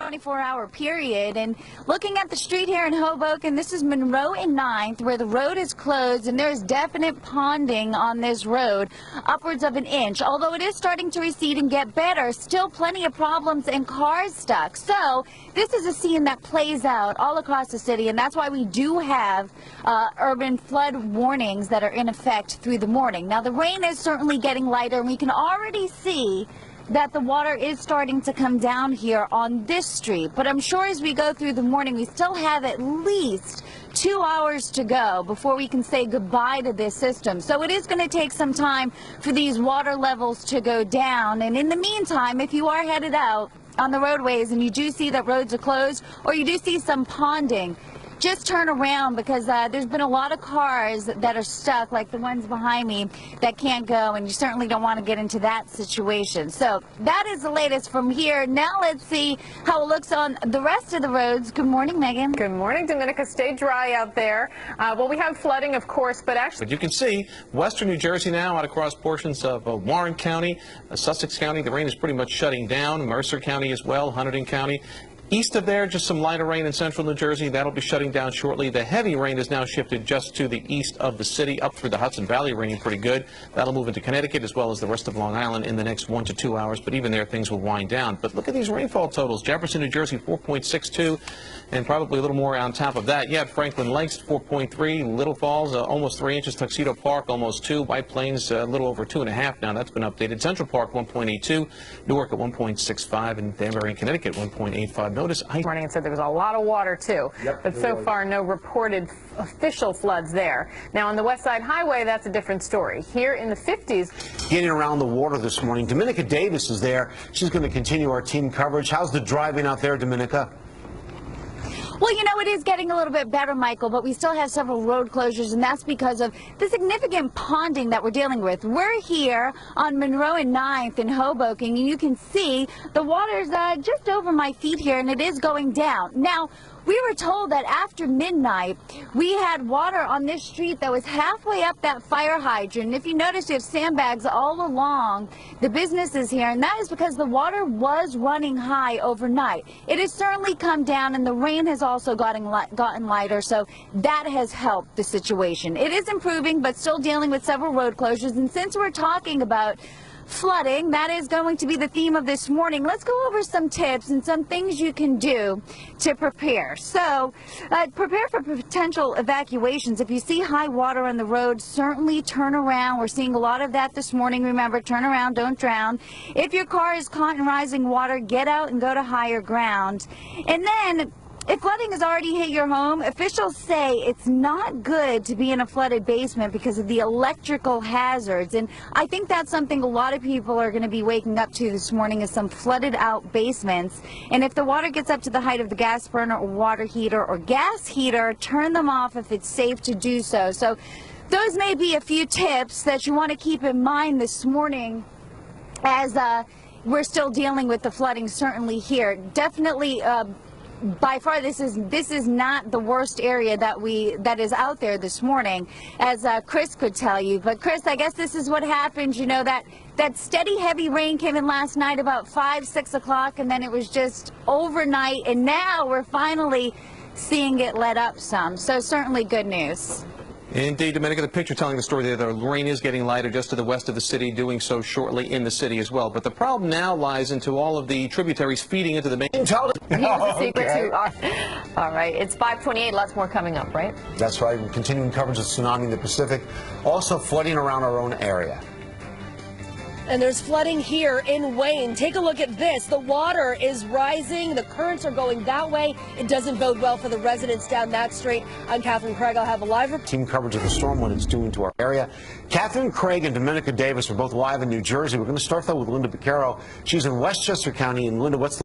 24-hour period. And looking at the street here in Hoboken, this is Monroe and 9th, where the road is closed and there's definite ponding on this road, upwards of an inch. Although it is starting to recede and get better, still plenty of problems and cars stuck. So this is a scene that plays out all across the city, and that's why we do have urban flood warnings that are in effect through the morning. Now the rain is certainly getting lighter, and we can already see that the water is starting to come down here on this street. But I'm sure as we go through the morning, we still have at least 2 hours to go before we can say goodbye to this system. So it is going to take some time for these water levels to go down. And in the meantime, if you are headed out on the roadways and you do see that roads are closed, or you do see some ponding, just turn around, because there's been a lot of cars that are stuck, like the ones behind me, that can't go, and you certainly don't want to get into that situation. So that is the latest from here. Now let's see how it looks on the rest of the roads. Good morning, Megan. Good morning, Domenica. Stay dry out there. Well, we have flooding, of course, but actually... But you can see western New Jersey now, out across portions of Warren County, Sussex County, the rain is pretty much shutting down. Mercer County as well, Hunterdon County. East of there, just some lighter rain in central New Jersey. That'll be shutting down shortly. The heavy rain is now shifted just to the east of the city, up through the Hudson Valley, raining pretty good. That'll move into Connecticut as well as the rest of Long Island in the next 1 to 2 hours. But even there, things will wind down. But look at these rainfall totals. Jefferson, New Jersey, 4.62, and probably a little more on top of that. Yeah, Franklin Lakes, 4.3. Little Falls, almost 3 inches. Tuxedo Park, almost 2. White Plains, a little over 2.5 now. That's been updated. Central Park, 1.82. Newark at 1.65, and Danbury in Connecticut, 1.85. Notice morning and said there was a lot of water too, but so far no reported official floods there. Now on the West Side Highway, that's a different story. Here in the 50s. Getting around the water this morning, Domenica Davis is there. She's going to continue our team coverage. How's the driving out there, Domenica? Well, you know, it is getting a little bit better, Michael, but we still have several road closures, and that's because of the significant ponding that we're dealing with. We're here on Monroe and 9th in Hoboken, and you can see the water's just over my feet here, and it is going down. Now, we were told that after midnight, we had water on this street that was halfway up that fire hydrant. And if you notice, we have sandbags all along the businesses here, and that is because the water was running high overnight. It has certainly come down, and the rain has also gotten lighter, so that has helped the situation. It is improving, but still dealing with several road closures. And since we're talking about flooding, that is going to be the theme of this morning. Let's go over some tips and some things you can do to prepare. So, prepare for potential evacuations. If you see high water on the road, certainly turn around. We're seeing a lot of that this morning. Remember, turn around, don't drown. If your car is caught in rising water, get out and go to higher ground. And then, if flooding has already hit your home, officials say it's not good to be in a flooded basement because of the electrical hazards. And I think that's something a lot of people are going to be waking up to this morning, is some flooded out basements. And if the water gets up to the height of the gas burner or water heater or gas heater, turn them off if it's safe to do so. So those may be a few tips that you want to keep in mind this morning as we're still dealing with the flooding, certainly here. Definitely by far, this is not the worst area that is out there this morning, as Chris could tell you. But Chris, I guess this is what happened. You know, that steady heavy rain came in last night about 5, 6 o'clock, and then it was just overnight, and now we're finally seeing it let up some. So certainly good news. Indeed, Domenica, the picture telling the story there, the rain is getting lighter just to the west of the city, doing so shortly in the city as well. But the problem now lies into all of the tributaries feeding into the main. Here's the secret to all right, it's 5:28, lots more coming up, right? That's right. We're continuing coverage of tsunami in the Pacific, also flooding around our own area. And there's flooding here in Wayne. Take a look at this. The water is rising. The currents are going that way. It doesn't bode well for the residents down that street. I'm Catherine Craig. I'll have a live report. Team coverage of the storm, what it's doing to our area. Catherine Craig and Domenica Davis are both live in New Jersey. We're going to start, though, with Linda Beccaro. She's in Westchester County. And Linda, what's the